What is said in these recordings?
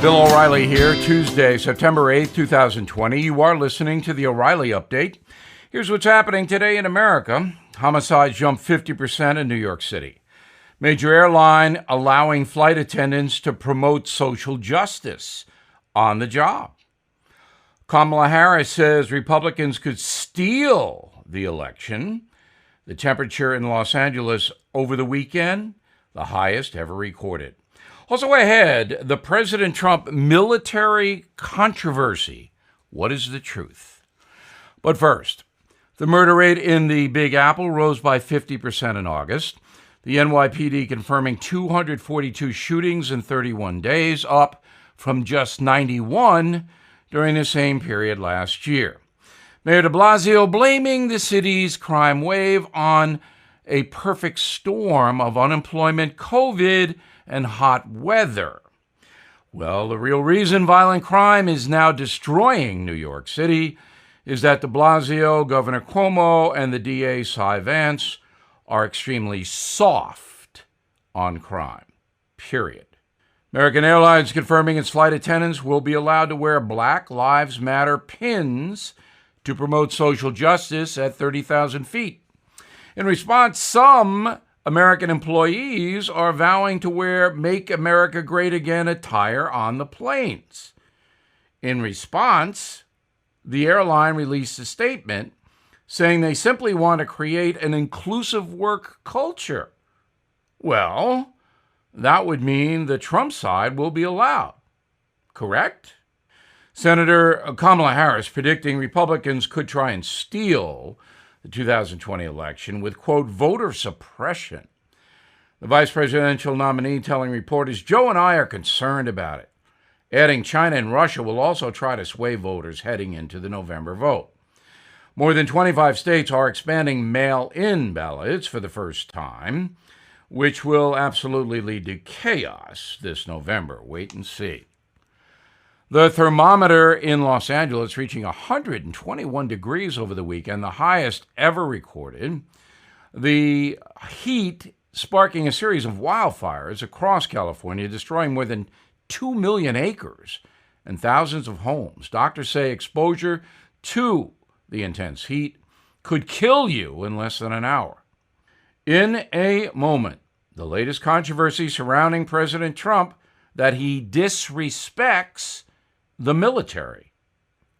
Bill O'Reilly here, Tuesday, September 8th, 2020. You are listening to the O'Reilly Update. Here's what's happening today in America. Homicides jumped 50% in New York City. Major airline allowing flight attendants to promote social justice on the job. Kamala Harris says Republicans could steal the election. The temperature in Los Angeles over the weekend, the highest ever recorded. Also ahead, the President Trump military controversy. What is the truth? But first, the murder rate in the Big Apple rose by 50% in August. The NYPD confirming 242 shootings in 31 days, up from just 91 during the same period last year. Mayor de Blasio blaming the city's crime wave on a perfect storm of unemployment, COVID, and hot weather. Well, the real reason violent crime is now destroying New York City is that de Blasio, Governor Cuomo, and the DA Cy Vance are extremely soft on crime, period. American Airlines confirming its flight attendants will be allowed to wear Black Lives Matter pins to promote social justice at 30,000 feet. In response, some American employees are vowing to wear Make America Great Again attire on the planes. In response, the airline released a statement saying they simply want to create an inclusive work culture. Well, that would mean the Trump side will be allowed, correct? Senator Kamala Harris predicting Republicans could try and steal the 2020 election with, quote, voter suppression. The vice presidential nominee telling reporters, Joe and I are concerned about it, adding China and Russia will also try to sway voters heading into the November vote. More than 25 states are expanding mail-in ballots for the first time, which will absolutely lead to chaos this November. Wait and see. The thermometer in Los Angeles reaching 121 degrees over the weekend, the highest ever recorded. The heat sparking a series of wildfires across California, destroying more than 2 million acres and thousands of homes. Doctors say exposure to the intense heat could kill you in less than an hour. In a moment, the latest controversy surrounding President Trump that he disrespects the military.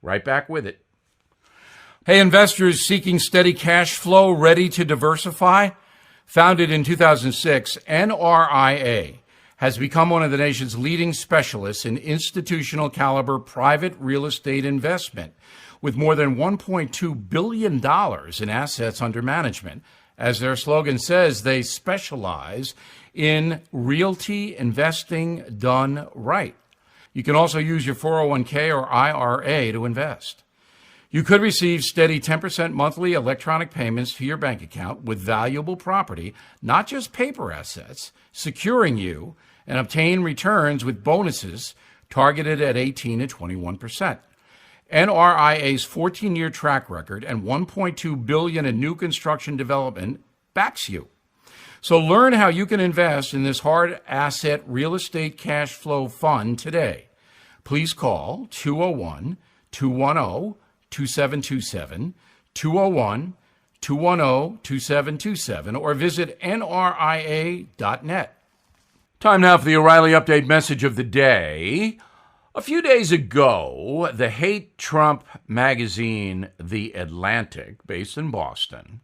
Right back with it. Hey, investors seeking steady cash flow, ready to diversify? Founded in 2006, NRIA has become one of the nation's leading specialists in institutional caliber private real estate investment, with more than $1.2 billion in assets under management. As their slogan says, they specialize in realty investing done right. You can also use your 401k or IRA to invest. You could receive steady 10% monthly electronic payments to your bank account with valuable property, not just paper assets, securing you, and obtain returns with bonuses targeted at 18 to 21%. NRIA's 14-year track record and $1.2 billion in new construction development backs you. So learn how you can invest in this hard asset real estate cash flow fund today. Please call 201-210-2727, 201-210-2727, or visit nria.net. Time now for the O'Reilly Update message of the day. A few days ago, the hate Trump magazine The Atlantic, based in Boston,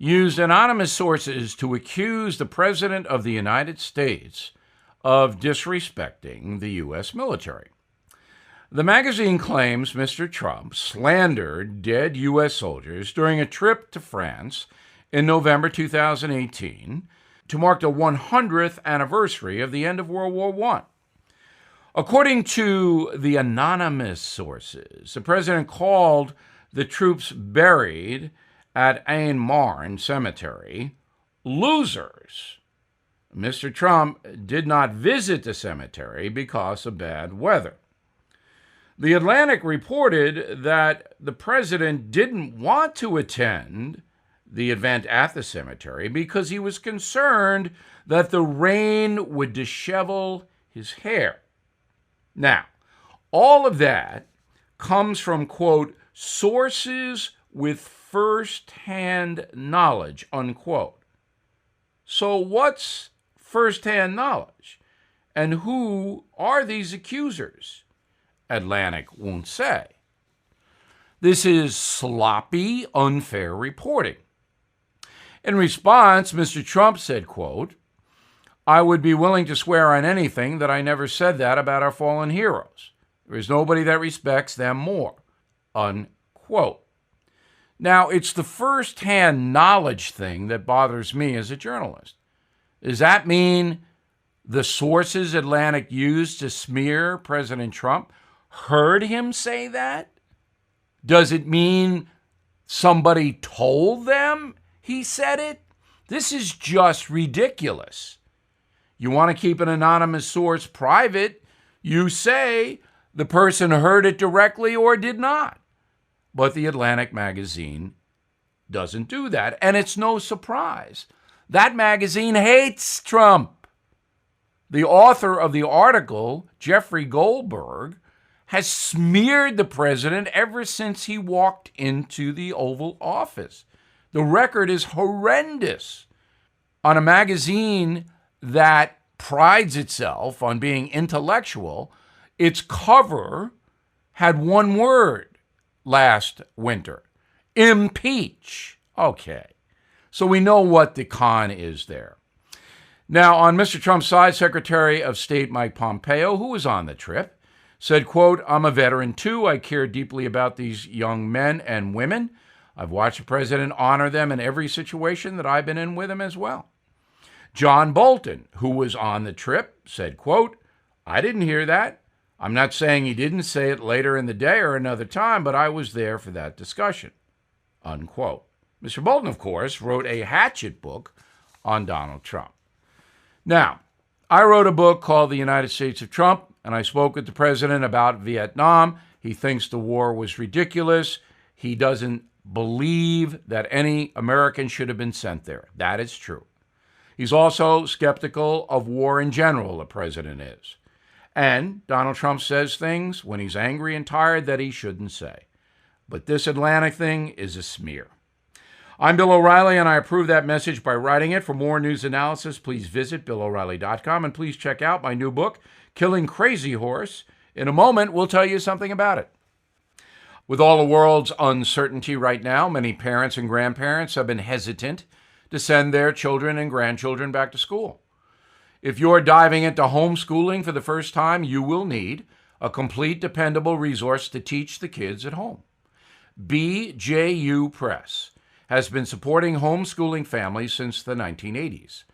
used anonymous sources to accuse the President of the United States of disrespecting the U.S. military. The magazine claims Mr. Trump slandered dead U.S. soldiers during a trip to France in November 2018 to mark the 100th anniversary of the end of World War I. According to the anonymous sources, the president called the troops buried at Ain Marne Cemetery losers. Mr. Trump did not visit the cemetery because of bad weather. The Atlantic reported that the president didn't want to attend the event at the cemetery because he was concerned that the rain would dishevel his hair. Now, all of that comes from, quote, sources with first-hand knowledge, unquote. So what's first-hand knowledge? And who are these accusers? Atlantic won't say. This is sloppy, unfair reporting. In response, Mr. Trump said, quote, I would be willing to swear on anything that I never said that about our fallen heroes. There is nobody that respects them more, unquote. Now, it's the first-hand knowledge thing that bothers me as a journalist. Does that mean the sources Atlantic used to smear President Trump heard him say that? Does it mean somebody told them he said it? This is just ridiculous. You want to keep an anonymous source private, you say the person heard it directly or did not. But the Atlantic magazine doesn't do that, and it's no surprise. That magazine hates Trump. The author of the article, Jeffrey Goldberg, has smeared the president ever since he walked into the Oval Office. The record is horrendous. On a magazine that prides itself on being intellectual, its cover had one word last winter: impeach. Okay, so we know what the con is there. Now, on Mr. Trump's side, Secretary of State Mike Pompeo, who was on the trip, said, quote, I'm a veteran too. I care deeply about these young men and women. I've watched the president honor them in every situation that I've been in with him as well. John Bolton, who was on the trip, said, quote, I didn't hear that. I'm not saying he didn't say it later in the day or another time, but I was there for that discussion, unquote. Mr. Bolton, of course, wrote a hatchet book on Donald Trump. Now, I wrote a book called The United States of Trump, and I spoke with the president about Vietnam. He thinks the war was ridiculous. He doesn't believe that any American should have been sent there. That is true. He's also skeptical of war in general, the president is. And Donald Trump says things when he's angry and tired that he shouldn't say. But this Atlantic thing is a smear. I'm Bill O'Reilly, and I approve that message by writing it. For more news analysis, please visit BillO'Reilly.com, and please check out my new book, Killing Crazy Horse. In a moment, we'll tell you something about it. With all the world's uncertainty right now, many parents and grandparents have been hesitant to send their children and grandchildren back to school. If you're diving into homeschooling for the first time, you will need a complete, dependable resource to teach the kids at home. BJU Press has been supporting homeschooling families since the 1980s.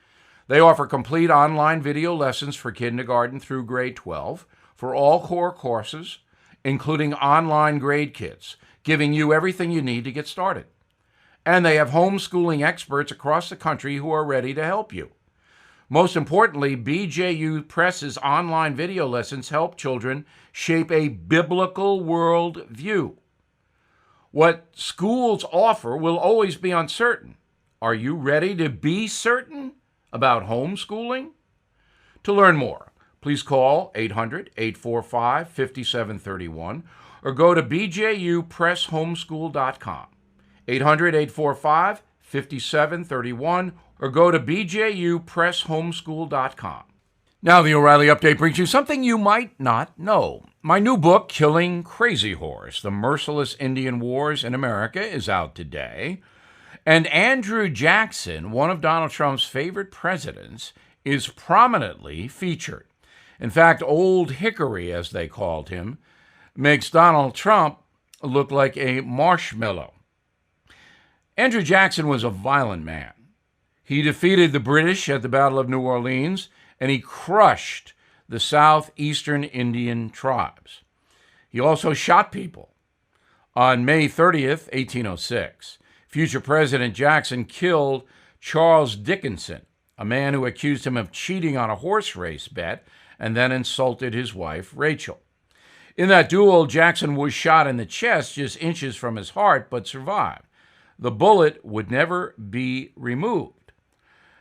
They offer complete online video lessons for kindergarten through grade 12 for all core courses, including online grade kits, giving you everything you need to get started. And they have homeschooling experts across the country who are ready to help you. Most importantly, BJU Press's online video lessons help children shape a biblical worldview. What schools offer will always be uncertain. Are you ready to be certain about homeschooling? To learn more, please call 800-845-5731 or go to bjupresshomeschool.com. 800-845-5731 or go to bjupresshomeschool.com. Now the O'Reilly Update brings you something you might not know. My new book, Killing Crazy Horse, The Merciless Indian Wars in America, is out today. And Andrew Jackson, one of Donald Trump's favorite presidents, is prominently featured. In fact, Old Hickory, as they called him, makes Donald Trump look like a marshmallow. Andrew Jackson was a violent man. He defeated the British at the Battle of New Orleans, and he crushed the southeastern Indian tribes. He also shot people. On May 30th, 1806, future President Jackson killed Charles Dickinson, a man who accused him of cheating on a horse race bet and then insulted his wife, Rachel. In that duel, Jackson was shot in the chest just inches from his heart, but survived. The bullet would never be removed.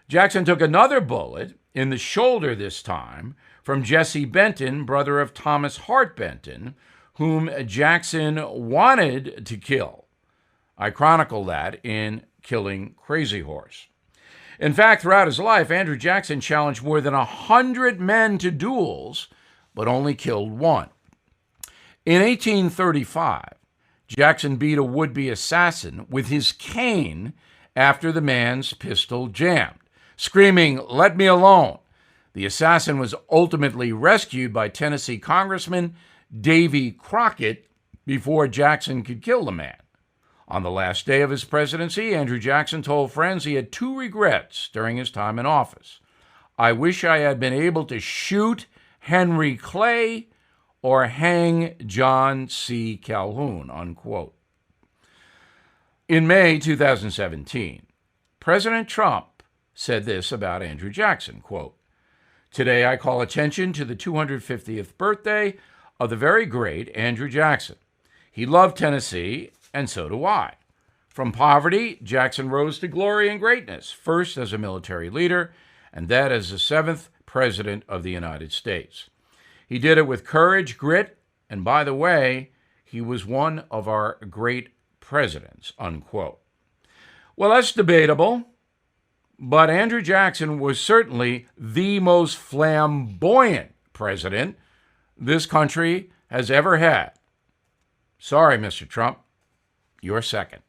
Jackson took another bullet in the shoulder this time from Jesse Benton, brother of Thomas Hart Benton, whom Jackson wanted to kill. I chronicle that in Killing Crazy Horse. In fact, throughout his life, Andrew Jackson challenged more than 100 men to duels, but only killed one. In 1835, Jackson beat a would-be assassin with his cane after the man's pistol jammed, screaming, "Let me alone." The assassin was ultimately rescued by Tennessee Congressman Davy Crockett before Jackson could kill the man. On the last day of his presidency, Andrew Jackson told friends he had two regrets during his time in office. "I wish I had been able to shoot Henry Clay or hang John C. Calhoun," unquote. In May 2017, President Trump said this about Andrew Jackson, quote, "Today I call attention to the 250th birthday of the very great Andrew Jackson. He loved Tennessee, and so do I. From poverty, Jackson rose to glory and greatness, first as a military leader, and then as the 7th President of the United States. He did it with courage, grit, and by the way, he was one of our great presidents," unquote. Well, that's debatable, but Andrew Jackson was certainly the most flamboyant president this country has ever had. Sorry, Mr. Trump, you're second.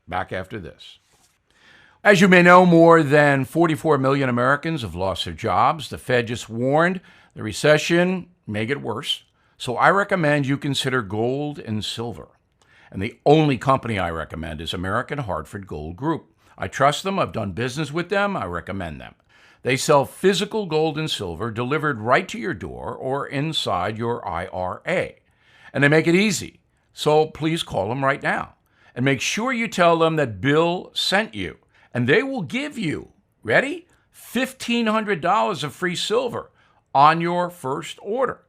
Back after this. As you may know, more than 44 million Americans have lost their jobs. The Fed just warned the recession may get worse, so I recommend you consider gold and silver. And the only company I recommend is American Hartford Gold Group. I trust them. I've done business with them. I recommend them. They sell physical gold and silver delivered right to your door or inside your IRA. And they make it easy. So please call them right now. And make sure you tell them that Bill sent you. And they will give you, ready? $1,500 of free silver on your first order.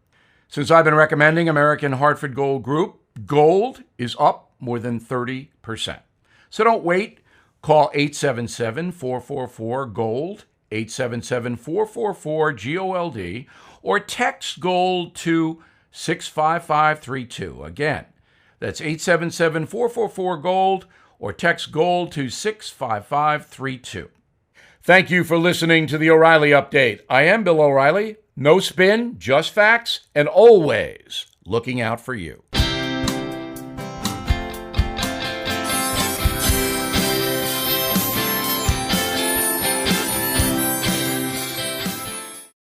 Since I've been recommending American Hartford Gold Group, gold is up more than 30%. So don't wait. Call 877-444-GOLD, 877-444-GOLD, or text GOLD to 65532. Again, that's 877-444-GOLD, or text GOLD to 65532. Thank you for listening to the O'Reilly Update. I am Bill O'Reilly. No spin, just facts, and always looking out for you.